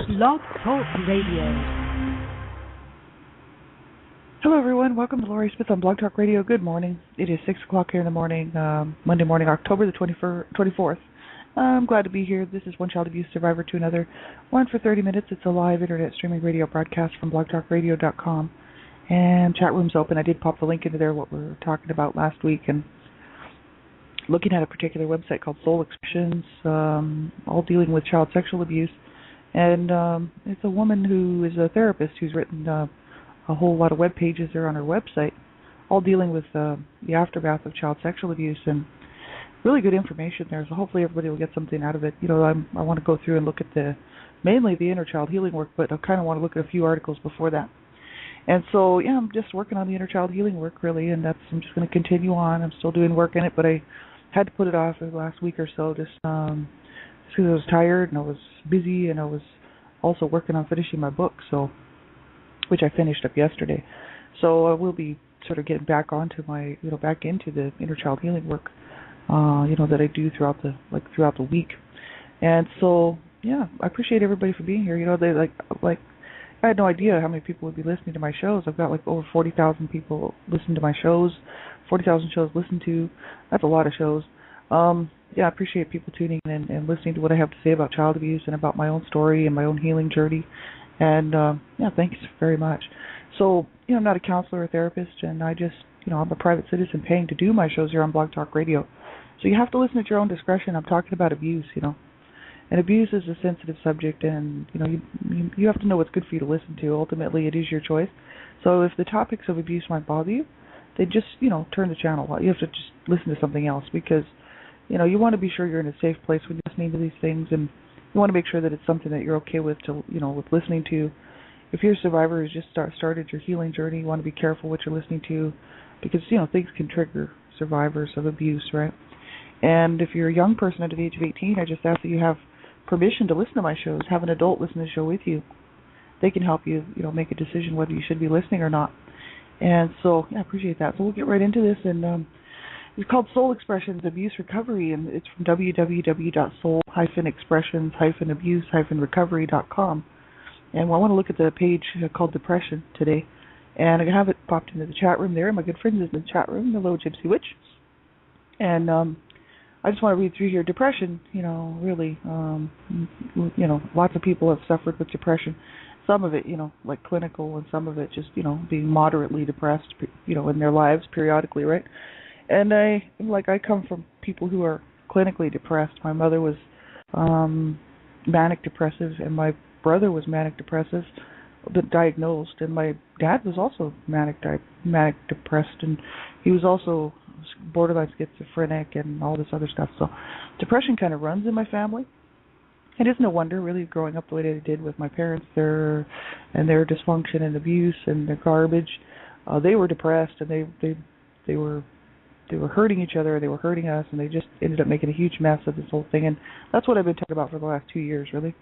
Blog Talk Radio. Hello, everyone. Welcome to Laurie Smith on Blog Talk Radio. Good morning. It is 6 o'clock here in the morning, Monday morning, October the 24th. I'm glad to be here. This is One Child Abuse Survivor to Another. One for 30 minutes. It's a live internet streaming radio broadcast from blogtalkradio.com. And chat room's open. I did pop the link into there, what we were talking about last week, and looking at a particular website called Soul Expressions, all dealing with child sexual abuse. And it's a woman who is a therapist who's written a whole lot of web pages there on her website, all dealing with the aftermath of child sexual abuse, and really good information there. So hopefully everybody will get something out of it. You know, I want to go through and look at mainly the inner child healing work, but I kind of want to look at a few articles before that. And so, yeah, I'm just working on the inner child healing work, really, and I'm just going to continue on. I'm still doing work in it, but I had to put it off for the last week or so just because I was tired and I was busy, and I was also working on finishing my book, which I finished up yesterday. So I will be sort of getting back onto back into the inner child healing work, that I do throughout the week. And so, yeah, I appreciate everybody for being here. You know, they I had no idea how many people would be listening to my shows. I've got over 40,000 people listen to my shows, 40,000 shows listened to. That's a lot of shows. I appreciate people tuning in and listening to what I have to say about child abuse and about my own story and my own healing journey. And, thanks very much. So, I'm not a counselor or therapist, and I just, I'm a private citizen paying to do my shows here on Blog Talk Radio. So you have to listen at your own discretion. I'm talking about abuse, And abuse is a sensitive subject, and, you have to know what's good for you to listen to. Ultimately, it is your choice. So if the topics of abuse might bother you, then just, turn the channel. You have to just listen to something else because, you want to be sure you're in a safe place when you're listening to these things, and you want to make sure that it's something that you're okay with with listening to. If you're a survivor who's just started your healing journey, you want to be careful what you're listening to because, things can trigger survivors of abuse, right? And if you're a young person under the age of 18, I just ask that you have permission to listen to my shows. Have an adult listen to the show with you. They can help you, make a decision whether you should be listening or not. And so, I appreciate that. So we'll get right into this, and it's called Soul Expressions Abuse Recovery, and it's from www.soul-expressions-abuse-recovery.com. And I want to look at the page called Depression today, and I have it popped into the chat room there. My good friend is in the chat room. Hello, Gypsy Witch. And I just want to read through here. Depression, really, lots of people have suffered with depression. Some of it, like clinical, and some of it just, being moderately depressed, in their lives periodically, right? And I come from people who are clinically depressed. My mother was manic depressive, and my brother was manic depressive, but diagnosed, and my dad was also manic depressed, and he was also borderline schizophrenic and all this other stuff. So depression kind of runs in my family. It is no wonder, really, growing up the way that I did with my parents, their dysfunction and abuse and their garbage. They were depressed, and they were hurting each other, they were hurting us, and they just ended up making a huge mess of this whole thing. And that's what I've been talking about for the last 2 years, really.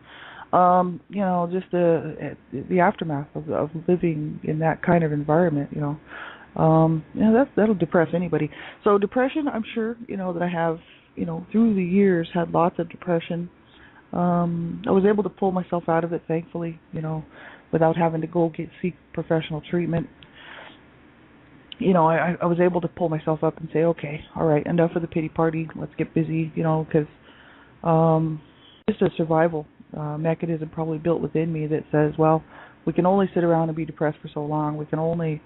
Just the aftermath of living in that kind of environment, that'll depress anybody. So depression, I'm sure, that I have, through the years had lots of depression. I was able to pull myself out of it, thankfully, without having to seek professional treatment. I was able to pull myself up and say, okay, all right, enough of the pity party. Let's get busy, because just a survival mechanism probably built within me that says, well, we can only sit around and be depressed for so long. We can only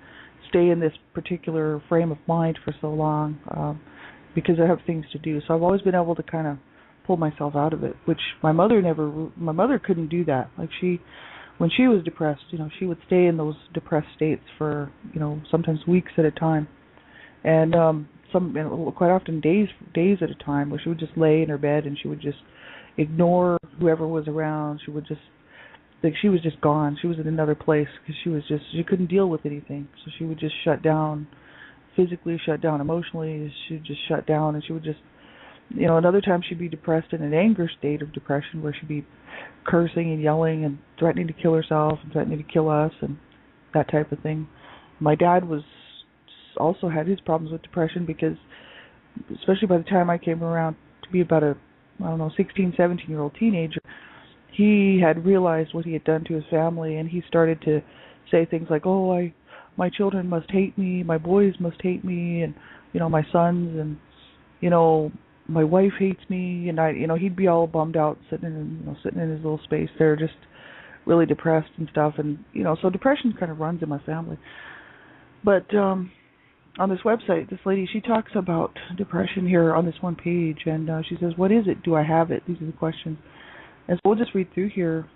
stay in this particular frame of mind for so long because I have things to do. So I've always been able to kind of pull myself out of it, which my mother couldn't do that. When she was depressed, she would stay in those depressed states for, sometimes weeks at a time, and quite often days at a time, where she would just lay in her bed and she would just ignore whoever was around. She would just, she was just gone. She was in another place because she couldn't deal with anything. So she would just shut down, physically shut down, emotionally. She would just shut down, and she would just, another time she'd be depressed in an anger state of depression where she'd be cursing and yelling and threatening to kill herself and threatening to kill us and that type of thing. My dad also had his problems with depression because, especially by the time I came around to be about a 16, 17-year-old teenager, he had realized what he had done to his family, and he started to say things like, "Oh, my children must hate me, my boys must hate me, and my sons, and my wife hates me." And he'd be all bummed out, sitting in his little space there, just really depressed and stuff. And so depression kind of runs in my family. But on this website, this lady, she talks about depression here on this one page, and she says, "What is it? Do I have it?" These are the questions. And so we'll just read through here.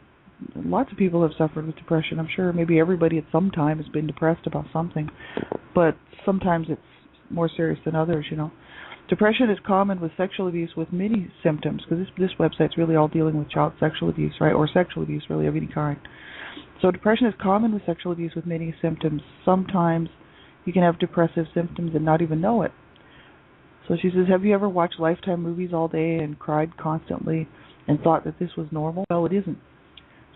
Lots of people have suffered with depression. I'm sure maybe everybody at some time has been depressed about something, but sometimes it's more serious than others, Depression is common with sexual abuse with many symptoms, because this website's really all dealing with child sexual abuse, right, or sexual abuse really of any kind. So depression is common with sexual abuse with many symptoms. Sometimes you can have depressive symptoms and not even know it. So she says, have you ever watched Lifetime movies all day and cried constantly and thought that this was normal? Well, it isn't.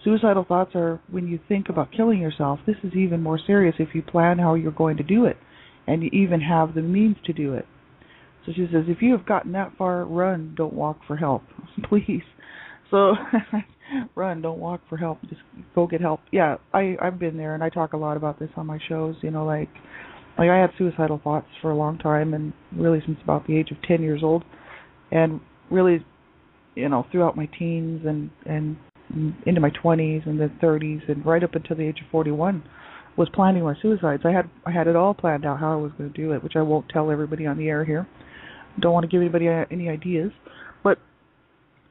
Suicidal thoughts are when you think about killing yourself. This is even more serious if you plan how you're going to do it and you even have the means to do it. So she says, if you have gotten that far, run, don't walk for help. Please. So run, don't walk for help. Just go get help. Yeah, I've been there, and I talk a lot about this on my shows. Like I had suicidal thoughts for a long time, and really since about the age of 10 years old, and really, throughout my teens and into my 20s and the 30s, and right up until the age of 41, was planning my suicides. I had it all planned out how I was going to do it, which I won't tell everybody on the air here. Don't want to give anybody any ideas, but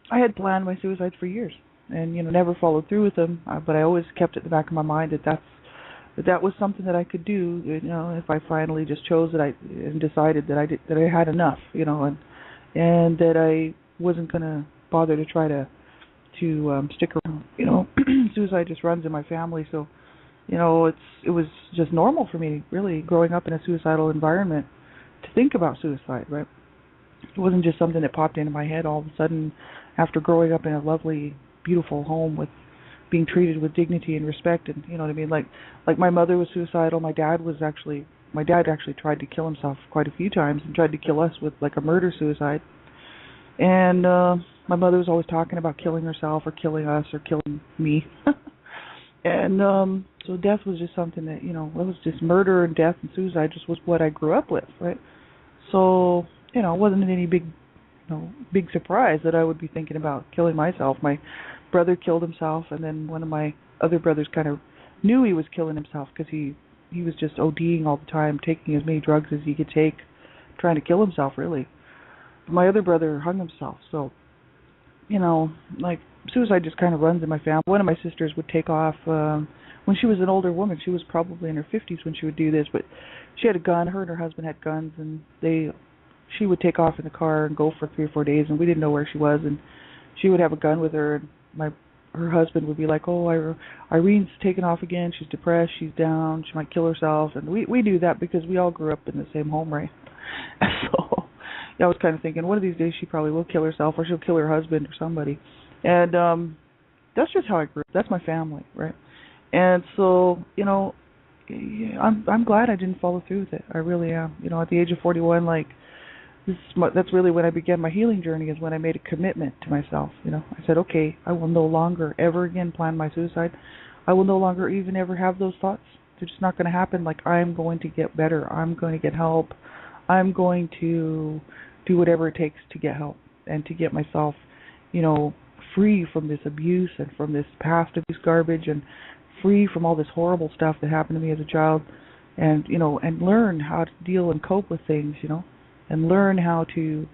I had planned my suicides for years, and never followed through with them. But I always kept it in the back of my mind that was something that I could do. If I finally just chose it, and decided that I had enough, and that I wasn't going to bother to try to stick around. Suicide just runs in my family, so it was just normal for me, really, growing up in a suicidal environment, to think about suicide, right? It wasn't just something that popped into my head all of a sudden after growing up in a lovely, beautiful home with being treated with dignity and respect, and you know what I mean? Like my mother was suicidal. My dad actually tried to kill himself quite a few times and tried to kill us with like a murder suicide. And my mother was always talking about killing herself or killing us or killing me. And so death was just something that, it was just murder and death and suicide just was what I grew up with, right? So, it wasn't any big surprise that I would be thinking about killing myself. My brother killed himself, and then one of my other brothers kind of knew he was killing himself because he was just ODing all the time, taking as many drugs as he could take, trying to kill himself, really. My other brother hung himself, so, suicide just kind of runs in my family. One of my sisters would take off when she was an older woman. She was probably in her 50s when she would do this, but she had a gun. Her and her husband had guns, and she would take off in the car and go for 3 or 4 days, and we didn't know where she was, and she would have a gun with her, and her husband would be like, "Oh, Irene's taken off again. She's depressed. She's down. She might kill herself." And we knew that because we all grew up in the same home, right? So I was kind of thinking, one of these days she probably will kill herself, or she'll kill her husband or somebody. And that's just how I grew up. That's my family, right? And so, I'm glad I didn't follow through with it. I really am. At the age of 41, that's really when I began my healing journey, is when I made a commitment to myself. I said, okay, I will no longer ever again plan my suicide. I will no longer even ever have those thoughts. They're just not going to happen. I'm going to get better. I'm going to get help. I'm going to do whatever it takes to get help and to get myself, free from this abuse and from this past abuse garbage, and free from all this horrible stuff that happened to me as a child, and and learn how to deal and cope with things, and learn how to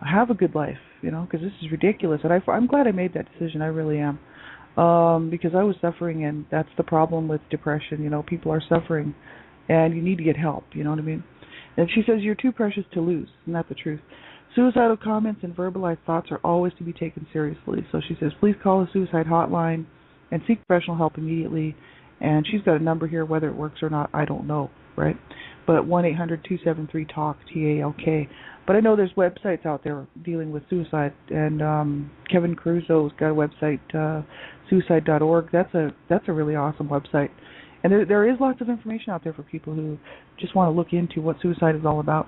have a good life, because this is ridiculous. And I'm glad I made that decision. I really am, because I was suffering, and that's the problem with depression. People are suffering, and you need to get help. You know what I mean? And she says, you're too precious to lose. Isn't that the truth? Suicidal comments and verbalized thoughts are always to be taken seriously. So she says, please call the suicide hotline and seek professional help immediately. And she's got a number here. Whether it works or not, I don't know, right? But 1-800-273-TALK, TALK. But I know there's websites out there dealing with suicide. And Kevin Crusoe's got a website, suicide.org. That's a really awesome website. And there is lots of information out there for people who just want to look into what suicide is all about.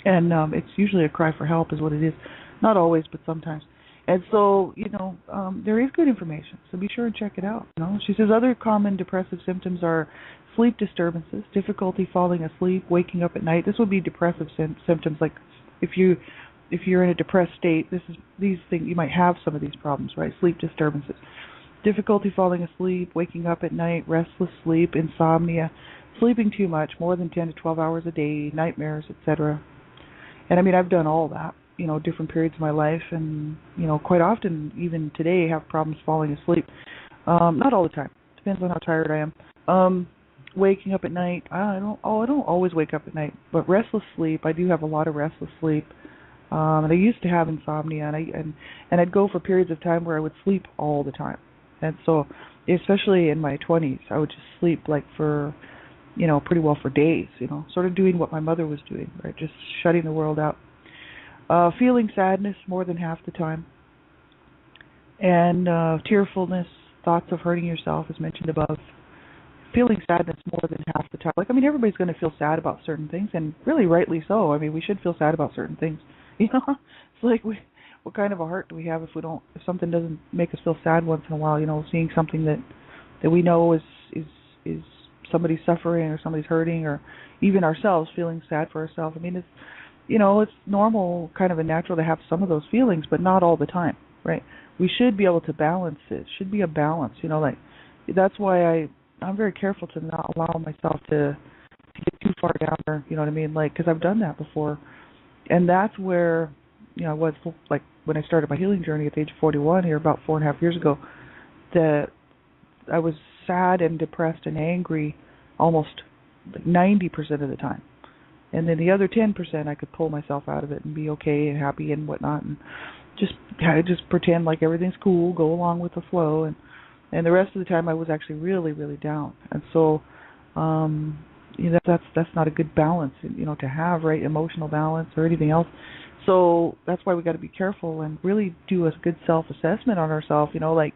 And it's usually a cry for help is what it is. Not always, but sometimes. And so, there is good information, so be sure and check it out. She says other common depressive symptoms are sleep disturbances, difficulty falling asleep, waking up at night. This would be depressive symptoms. Like if you're in a depressed state, these things you might have some of these problems, right? Sleep disturbances, difficulty falling asleep, waking up at night, restless sleep, insomnia, sleeping too much, more than 10 to 12 hours a day, nightmares, etc. And I mean, I've done all that, different periods of my life, and quite often, even today, have problems falling asleep. Not all the time. Depends on how tired I am. Waking up at night, I don't always wake up at night, but restless sleep, I do have a lot of restless sleep. And I used to have insomnia, and I'd go for periods of time where I would sleep all the time. And so, especially in my 20s, I would just sleep like for, pretty well for days, sort of doing what my mother was doing, right? Just shutting the world out. Feeling sadness more than half the time. And tearfulness, thoughts of hurting yourself, as mentioned above. Feeling sadness more than half the time. Like, I mean, everybody's going to feel sad about certain things, and really rightly so. I mean, we should feel sad about certain things. It's like, what kind of a heart do we have if something doesn't make us feel sad once in a while? Seeing something that we know is somebody's suffering or somebody's hurting, or even ourselves feeling sad for ourselves. I mean, it's normal, kind of a natural to have some of those feelings, but not all the time, right? We should be able to balance it. It should be a balance, like that's why I'm very careful to not allow myself to get too far down there, you know what I mean? Like, because I've done that before. And that's where, I was, like, when I started my healing journey at the age of 41 here about 4.5 years ago, that I was sad and depressed and angry almost like 90% of the time. And then the other 10%, I could pull myself out of it and be okay and happy and whatnot, and just pretend like everything's cool, go along with the flow, and the rest of the time I was actually really, really down. And so, that's not a good balance, to have, right? Emotional balance or anything else. So that's why we got to be careful and really do a good self-assessment on ourselves. Like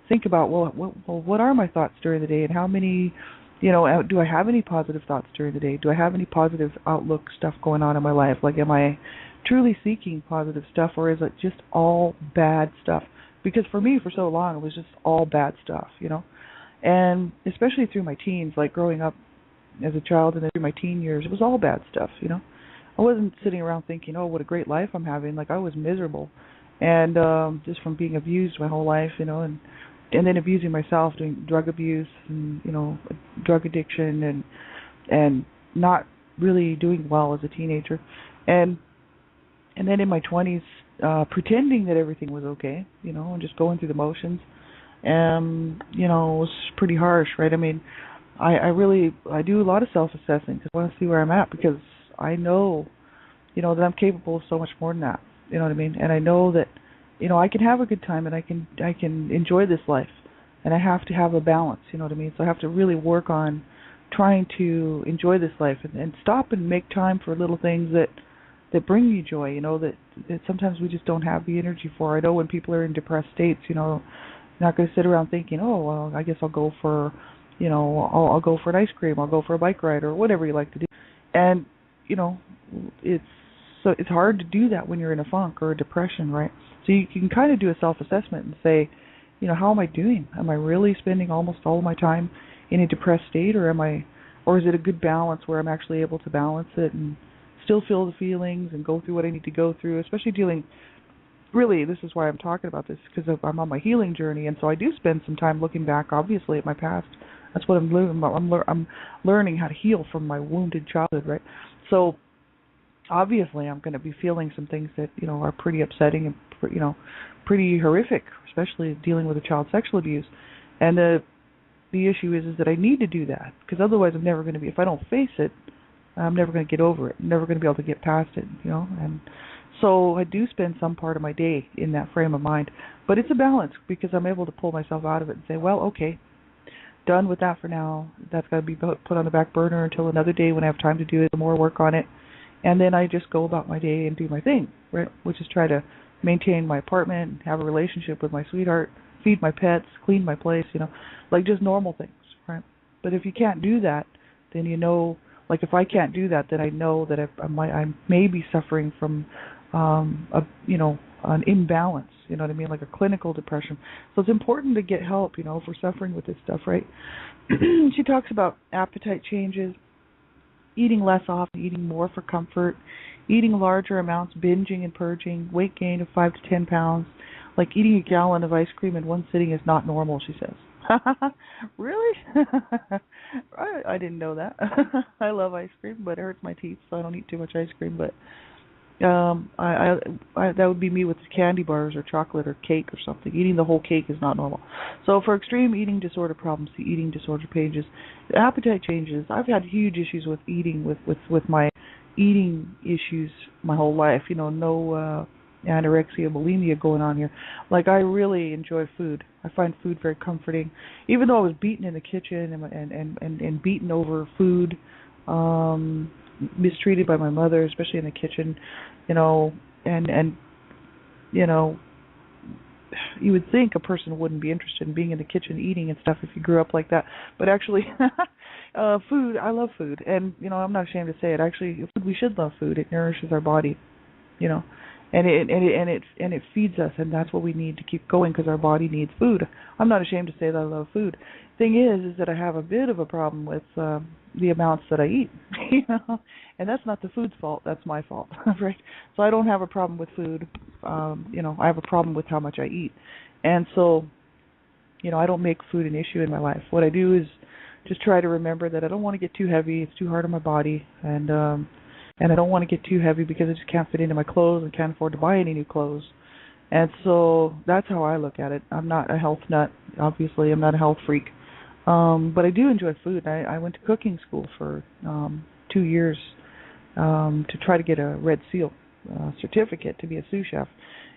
think about what are my thoughts during the day, and how many, do I have any positive thoughts during the day? Do I have any positive outlook stuff going on in my life? Like, am I truly seeking positive stuff, or is it just all bad stuff? Because for me, for so long, it was just all bad stuff, and especially through my teens, like growing up as a child and then through my teen years, it was all bad stuff, I wasn't sitting around thinking, oh, what a great life I'm having. Like, I was miserable, and just from being abused my whole life, and then abusing myself, doing drug abuse and drug addiction, and not really doing well as a teenager, and then in my 20s, pretending that everything was okay, and just going through the motions, it was pretty harsh, right? I mean, I do a lot of self-assessing because I want to see where I'm at, because I know, that I'm capable of so much more than that. You know what I mean? And I know that, I can have a good time, and I can enjoy this life, and I have to have a balance. You know what I mean? So I have to really work on trying to enjoy this life, and stop and make time for little things that bring you joy. That sometimes we just don't have the energy for. I know when people are in depressed states, you're not going to sit around thinking, oh, well, I guess I'll go for, I'll go for an ice cream, I'll go for a bike ride, or whatever you like to do. And, it's hard to do that when you're in a funk or a depression, right? So you can kind of do a self-assessment and say, how am I doing? Am I really spending almost all of my time in a depressed state, or is it a good balance where I'm actually able to balance it and still feel the feelings and go through what I need to go through, especially really, this is why I'm talking about this, because I'm on my healing journey, and so I do spend some time looking back, obviously, at my past. That's what I'm learning. I'm learning how to heal from my wounded childhood, right? So obviously, I'm going to be feeling some things that are pretty upsetting and pretty horrific, especially dealing with a child sexual abuse. And the issue is that I need to do that, because otherwise I'm never going to be. If I don't face it, I'm never going to get over it. I'm never going to be able to get past it, And so I do spend some part of my day in that frame of mind, but it's a balance, because I'm able to pull myself out of it and say, well, okay, done with that for now. That's got to be put on the back burner until another day when I have time to do it, more work on it. And then I just go about my day and do my thing, right? Which is try to maintain my apartment, have a relationship with my sweetheart, feed my pets, clean my place, like just normal things, right? But if you can't do that, then like if I can't do that, then I know that I may be suffering from, a an imbalance, you know what I mean, like a clinical depression. So it's important to get help, you know, if we're suffering with this stuff, right? She talks about appetite changes, eating less often, eating more for comfort, eating larger amounts, binging and purging, weight gain of 5 to 10 pounds. Like eating a gallon of ice cream in one sitting is not normal, she says. Really? I didn't know that. I love ice cream, but it hurts my teeth, so I don't eat too much ice cream. But I that would be me with candy bars or chocolate or cake or something. Eating the whole cake is not normal. So for extreme eating disorder problems, the eating disorder pages, appetite changes. I've had huge issues with eating, with my eating issues my whole life. You know, no anorexia, bulimia going on here. Like, I really enjoy food. I find food very comforting. Even though I was beaten in the kitchen and beaten over food, mistreated by my mother, especially in the kitchen, you know, and you know, you would think a person wouldn't be interested in being in the kitchen eating and stuff if you grew up like that. But actually, food, I love food, and you know, I'm not ashamed to say it. Actually, we should love food. It nourishes our body, you know, and it feeds us, and that's what we need to keep going because our body needs food. I'm not ashamed to say that I love food. Thing is that I have a bit of a problem with the amounts that I eat, you know, and that's not the food's fault. That's my fault, right? So I don't have a problem with food. You know, I have a problem with how much I eat, and so, you know, I don't make food an issue in my life. What I do is just try to remember that I don't want to get too heavy. It's too hard on my body, and I don't want to get too heavy because I just can't fit into my clothes and can't afford to buy any new clothes. And so that's how I look at it. I'm not a health nut, obviously. I'm not a health freak. But I do enjoy food. I went to cooking school for 2 years to try to get a Red Seal certificate to be a sous chef.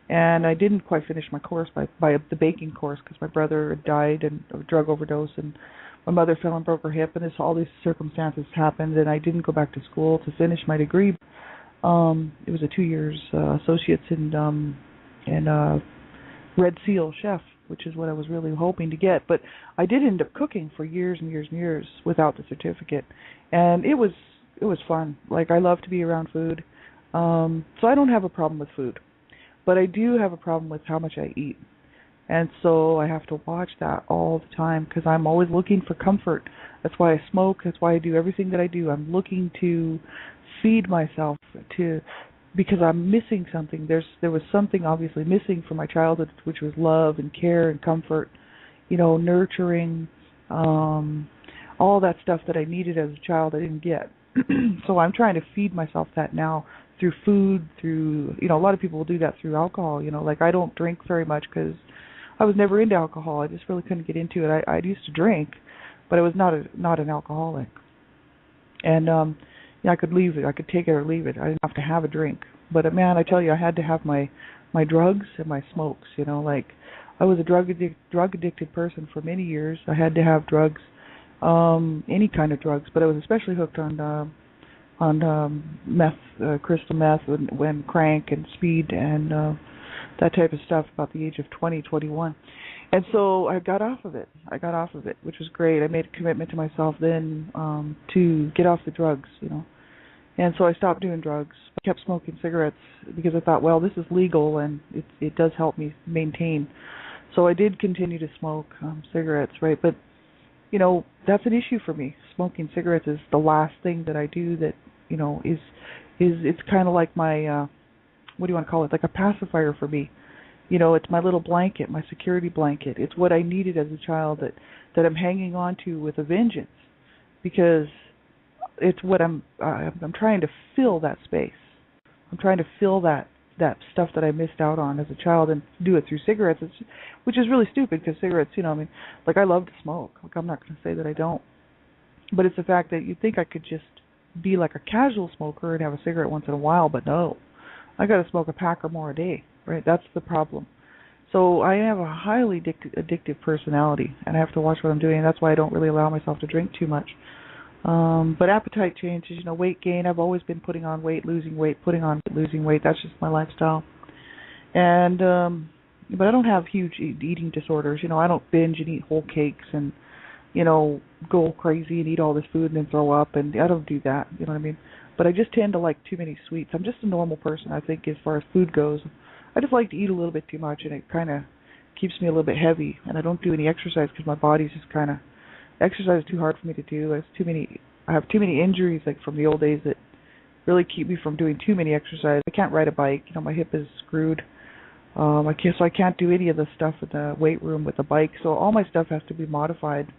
And I didn't quite finish my course by the baking course because my brother died of a drug overdose, and my mother fell and broke her hip, and all these circumstances happened, and I didn't go back to school to finish my degree. It was a 2 years associates in Red Seal chef, which is what I was really hoping to get. But I did end up cooking for years and years and years without the certificate, and it was fun. Like, I love to be around food, so I don't have a problem with food, but I do have a problem with how much I eat. And so I have to watch that all the time because I'm always looking for comfort. That's why I smoke. That's why I do everything that I do. I'm looking to feed myself because I'm missing something. There was something obviously missing from my childhood, which was love and care and comfort, you know, nurturing, all that stuff that I needed as a child I didn't get. So I'm trying to feed myself that now through food, through, you know, a lot of people will do that through alcohol. You know, like, I don't drink very much because I was never into alcohol. I just really couldn't get into it. I used to drink, but I was not an alcoholic. And yeah, I could leave it. I could take it or leave it. I didn't have to have a drink. But man, I tell you, I had to have my drugs and my smokes. You know, like, I was a drug addicted person for many years. I had to have drugs, any kind of drugs, but I was especially hooked on meth, crystal meth, when crank and speed and that type of stuff about the age of 20, 21. And so I got off of it. Which was great. I made a commitment to myself then to get off the drugs, you know. And so I stopped doing drugs. I kept smoking cigarettes because I thought, well, this is legal and it does help me maintain. So I did continue to smoke cigarettes, right? But, you know, that's an issue for me. Smoking cigarettes is the last thing that I do that, you know, is it's kind of like my what do you want to call it? Like a pacifier for me. You know, it's my little blanket, my security blanket. It's what I needed as a child that I'm hanging on to with a vengeance, because it's what I'm trying to fill that space. I'm trying to fill that stuff that I missed out on as a child, and do it through cigarettes, which is really stupid because cigarettes, you know, I mean, like, I love to smoke. Like, I'm not going to say that I don't. But it's the fact that you'd think I could just be like a casual smoker and have a cigarette once in a while, but no. I got to smoke a pack or more a day, right? That's the problem. So I have a highly addictive personality, and I have to watch what I'm doing. And that's why I don't really allow myself to drink too much. But appetite changes, you know, weight gain. I've always been putting on weight, losing weight, putting on weight, losing weight. That's just my lifestyle. And but I don't have huge eating disorders. You know, I don't binge and eat whole cakes and, you know, go crazy and eat all this food and then throw up. And I don't do that. You know what I mean? But I just tend to like too many sweets. I'm just a normal person, I think, as far as food goes. I just like to eat a little bit too much, and it kind of keeps me a little bit heavy, and I don't do any exercise because my body's just kind of, exercise is too hard for me to do. I have too many injuries, like from the old days, that really keep me from doing too many exercise. I can't ride a bike. My hip is screwed. I can't do any of the stuff in the weight room with the bike. So all my stuff has to be modified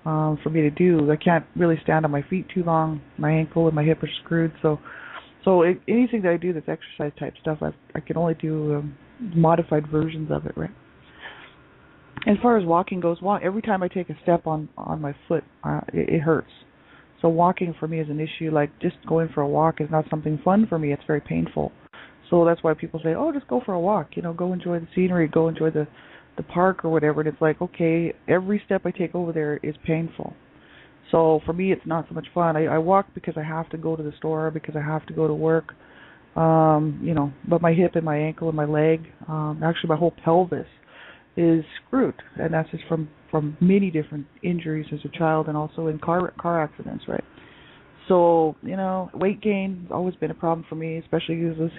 for me to do. I can't really stand on my feet too long. My ankle and my hip are screwed. Anything that I do that's exercise type stuff, I can only do modified versions of it, right? As far as walking goes, every time I take a step on my foot, it hurts. So walking for me is an issue. Like just going for a walk is not something fun for me. It's very painful. So that's why people say, oh, just go for a walk. Go enjoy the scenery, go enjoy the park or whatever. And it's like, okay, every step I take over there is painful. So for me, it's not so much fun. I walk because I have to go to the store, because I have to go to work. But my hip and my ankle and my leg, actually my whole pelvis is screwed, and that's just from many different injuries as a child and also in car accidents, right? So, weight gain has always been a problem for me, especially because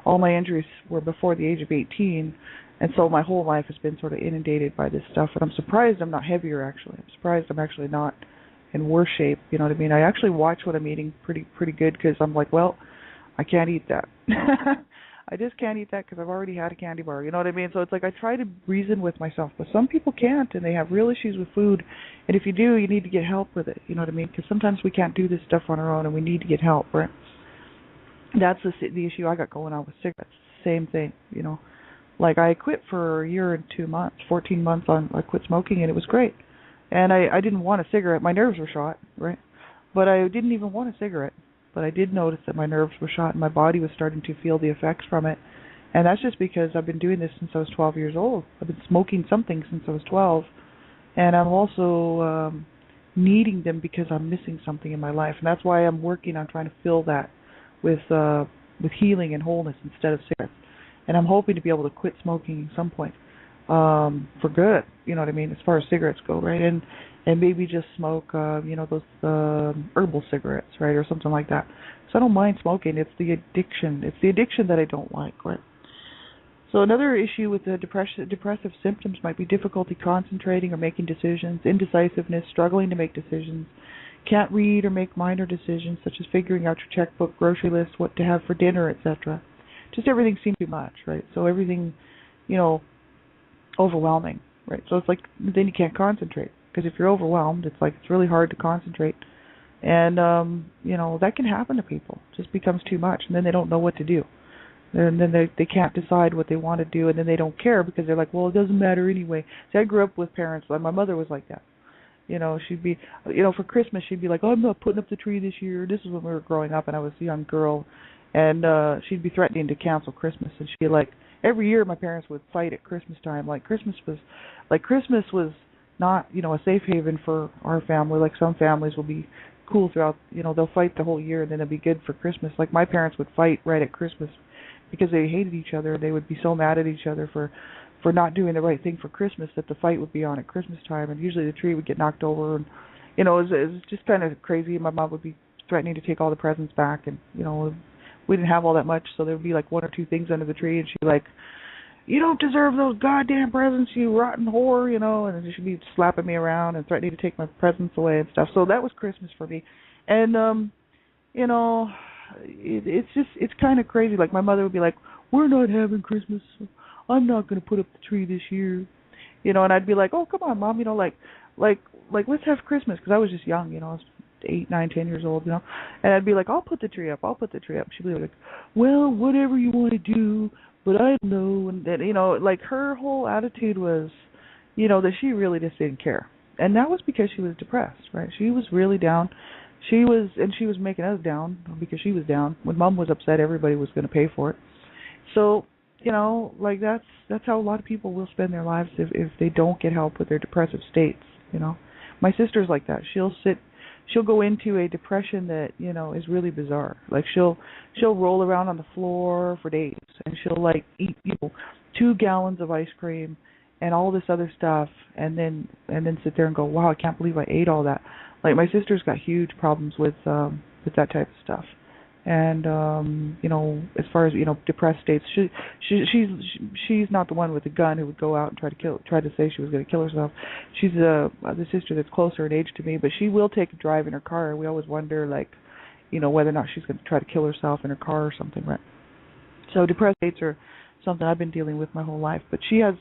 all my injuries were before the age of 18, and so my whole life has been sort of inundated by this stuff, and I'm surprised I'm not heavier, actually. I'm surprised I'm actually not in worse shape, you know what I mean? I actually watch what I'm eating pretty good, because I'm like, well, I can't eat that. I just can't eat that because I've already had a candy bar, you know what I mean? So it's like I try to reason with myself, but some people can't, and they have real issues with food, and if you do, you need to get help with it, you know what I mean? Because sometimes we can't do this stuff on our own, and we need to get help, right? That's the issue I got going on with cigarettes. Same thing, Like I quit for a year and 2 months, 14 months I quit smoking, and it was great. And I didn't want a cigarette. My nerves were shot, right? But I didn't even want a cigarette. But I did notice that my nerves were shot and my body was starting to feel the effects from it. And that's just because I've been doing this since I was 12 years old. I've been smoking something since I was 12. And I'm also needing them because I'm missing something in my life. And that's why I'm working on trying to fill that with healing and wholeness instead of cigarettes. And I'm hoping to be able to quit smoking at some point for good, you know what I mean, as far as cigarettes go, right? And maybe just smoke, those herbal cigarettes, right, or something like that. So I don't mind smoking. It's the addiction. It's the addiction that I don't like, right? So another issue with the depressive symptoms might be difficulty concentrating or making decisions, indecisiveness, struggling to make decisions, can't read or make minor decisions such as figuring out your checkbook, grocery list, what to have for dinner, etc. Just everything seems too much, right? So everything, overwhelming, right? So it's like then you can't concentrate. Because if you're overwhelmed, it's like it's really hard to concentrate. And, that can happen to people. It just becomes too much, and then they don't know what to do. And then they can't decide what they want to do, and then they don't care because they're like, well, it doesn't matter anyway. See, I grew up with parents, like my mother was like that. She'd be, for Christmas, she'd be like, oh, I'm not putting up the tree this year. This is when we were growing up, and I was a young girl. And she'd be threatening to cancel Christmas, and she'd be like, every year my parents would fight at Christmas time. Christmas was not, a safe haven for our family. Like some families will be cool throughout, they'll fight the whole year and then they'll be good for Christmas. Like my parents would fight right at Christmas because they hated each other. They would be so mad at each other for not doing the right thing for Christmas that the fight would be on at Christmas time, and usually the tree would get knocked over, and it was just kind of crazy. My mom would be threatening to take all the presents back, and we didn't have all that much, so there would be like one or two things under the tree, and she'd be like, you don't deserve those goddamn presents, you rotten whore, and she'd be slapping me around and threatening to take my presents away and stuff. So that was Christmas for me. And, it's kind of crazy. Like my mother would be like, we're not having Christmas. I'm not going to put up the tree this year. And I'd be like, oh, come on, Mom, like let's have Christmas. Because I was just young, I was 8, 9, 10 years old, and I'd be like, I'll put the tree up. She'd be like, well, whatever you want to do. But I don't know, and then, like her whole attitude was, that she really just didn't care. And that was because she was depressed, right? She was really down. She was making us down because she was down. When Mom was upset, everybody was going to pay for it. So, like that's how a lot of people will spend their lives if they don't get help with their depressive states, My sister's like that. She'll go into a depression that, is really bizarre. Like she'll roll around on the floor for days, and she'll like eat, 2 gallons of ice cream and all this other stuff, and then sit there and go, wow, I can't believe I ate all that. Like my sister's got huge problems with that type of stuff. And as far as depressed states, she's not the one with the gun who would go out and try to say she was going to kill herself. She's the sister that's closer in age to me, but she will take a drive in her car. We always wonder, like, whether or not she's going to try to kill herself in her car or something, right? So depressed states are something I've been dealing with my whole life, but she has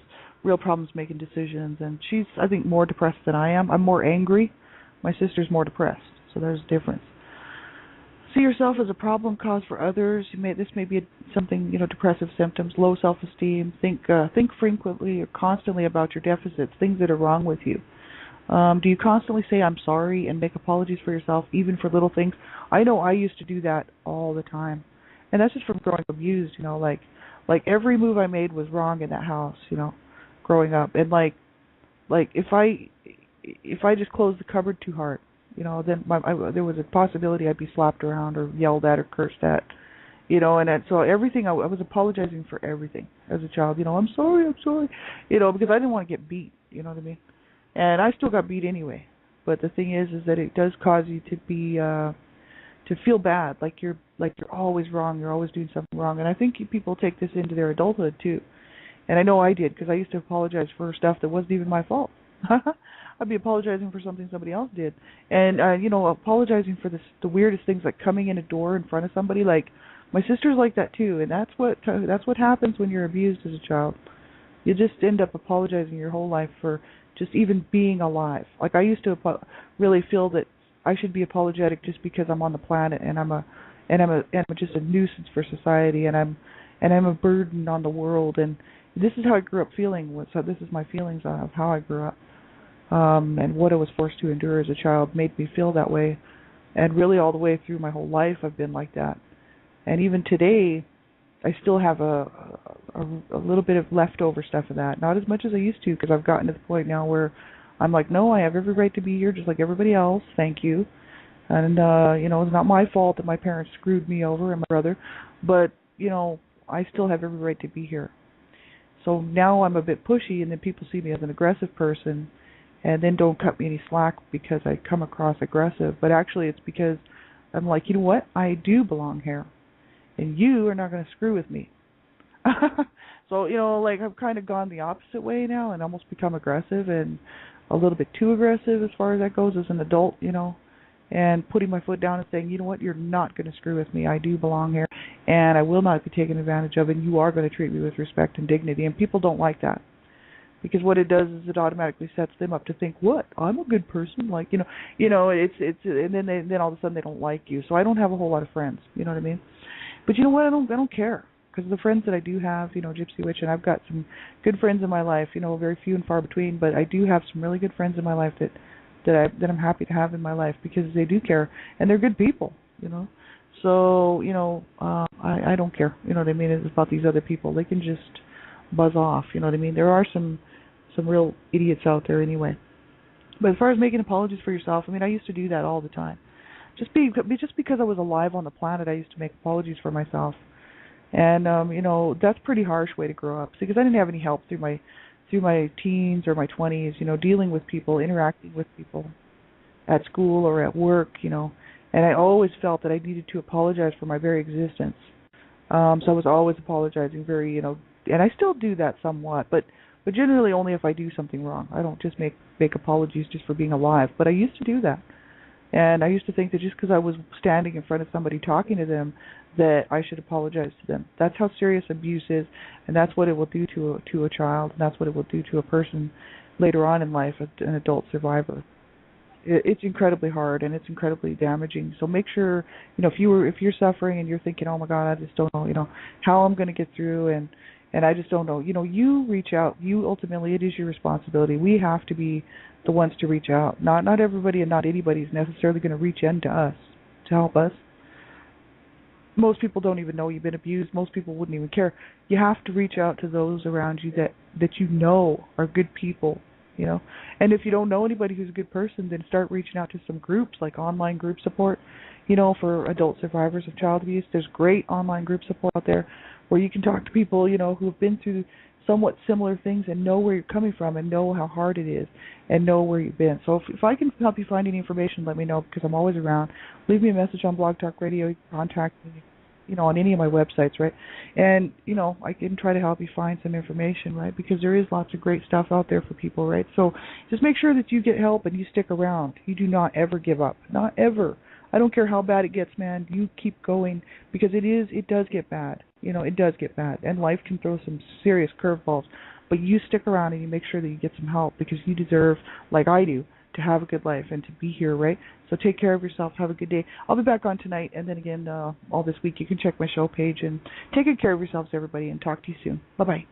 real problems making decisions, and she's, I think, more depressed than I am. I'm more angry. My sister's more depressed, so there's a difference. See yourself as a problem cause for others. This may be something, depressive symptoms, low self-esteem. Think frequently or constantly about your deficits, things that are wrong with you. Do you constantly say I'm sorry and make apologies for yourself, even for little things? I know I used to do that all the time, and that's just from growing up abused. Like every move I made was wrong in that house. Growing up, and like if I just closed the cupboard too hard, then there was a possibility I'd be slapped around or yelled at or cursed at, so everything I was apologizing for everything as a child. I'm sorry, because I didn't want to get beat. You know what I mean? And I still got beat anyway. But the thing is that it does cause you to be to feel bad, like you're always wrong, you're always doing something wrong. And I think people take this into their adulthood too. And I know I did, because I used to apologize for stuff that wasn't even my fault. I'd be apologizing for something somebody else did, and apologizing for the weirdest things, like coming in a door in front of somebody. Like my sister's like that too, and that's what happens when you're abused as a child. You just end up apologizing your whole life for just even being alive. Like I used to really feel that I should be apologetic just because I'm on the planet, and I'm just a nuisance for society, and I'm a burden on the world. And this is how I grew up feeling. So this is my feelings of how I grew up. And what I was forced to endure as a child made me feel that way. And really all the way through my whole life I've been like that. And even today I still have a little bit of leftover stuff of that. Not as much as I used to, because I've gotten to the point now where I'm like, no, I have every right to be here just like everybody else. Thank you. And, it's not my fault that my parents screwed me over and my brother. But, I still have every right to be here. So now I'm a bit pushy, and then people see me as an aggressive person, and then don't cut me any slack because I come across aggressive. But actually it's because I'm like, you know what? I do belong here, and you are not going to screw with me. So, I've kind of gone the opposite way now and almost become aggressive, and a little bit too aggressive as far as that goes as an adult, and putting my foot down and saying, you know what, you're not going to screw with me. I do belong here, and I will not be taken advantage of, and you are going to treat me with respect and dignity. And people don't like that, because what it does is it automatically sets them up to think, what, I'm a good person, it's and then all of a sudden they don't like you. So I don't have a whole lot of friends, you know what I mean? But you know what, I don't care, because the friends that I do have, Gypsy Witch, and I've got some good friends in my life, very few and far between, but I do have some really good friends in my life that I'm happy to have in my life, because they do care, and they're good people, So, I don't care, what I mean? It's about these other people. They can just buzz off, what I mean? There are some real idiots out there anyway. But as far as making apologies for yourself, I used to do that all the time. Just because I was alive on the planet, I used to make apologies for myself. And that's a pretty harsh way to grow up, because I didn't have any help through my teens or my 20s, dealing with people, interacting with people at school or at work, and I always felt that I needed to apologize for my very existence. So I was always apologizing very, and I still do that somewhat, but generally only if I do something wrong. I don't just make apologies just for being alive, but I used to do that. And I used to think that just because I was standing in front of somebody talking to them, that I should apologize to them. That's how serious abuse is, and that's what it will do to a child, and that's what it will do to a person later on in life, an adult survivor. It's incredibly hard, and it's incredibly damaging. So make sure, if you're suffering and you're thinking, oh my God, I just don't know, how I'm going to get through, and I just don't know, you reach out. You ultimately, it is your responsibility. We have to be the ones to reach out. Not everybody and not anybody is necessarily going to reach in to us to help us. Most people don't even know you've been abused. Most people wouldn't even care. You have to reach out to those around you that you know are good people, And if you don't know anybody who's a good person, then start reaching out to some groups, like online group support, for adult survivors of child abuse. There's great online group support out there where you can talk to people, who have been through somewhat similar things and know where you're coming from and know how hard it is and know where you've been. So if I can help you find any information, let me know because I'm always around. Leave me a message on Blog Talk Radio. You can contact me, on any of my websites, right? And, I can try to help you find some information, right? Because there is lots of great stuff out there for people, right? So just make sure that you get help and you stick around. You do not ever give up. Not ever. I don't care how bad it gets, man. You keep going because it does get bad. It does get bad. And life can throw some serious curveballs. But you stick around and you make sure that you get some help because you deserve, like I do, to have a good life and to be here, right? So take care of yourself. Have a good day. I'll be back on tonight and then again all this week. You can check my show page and take good care of yourselves, everybody, and talk to you soon. Bye-bye.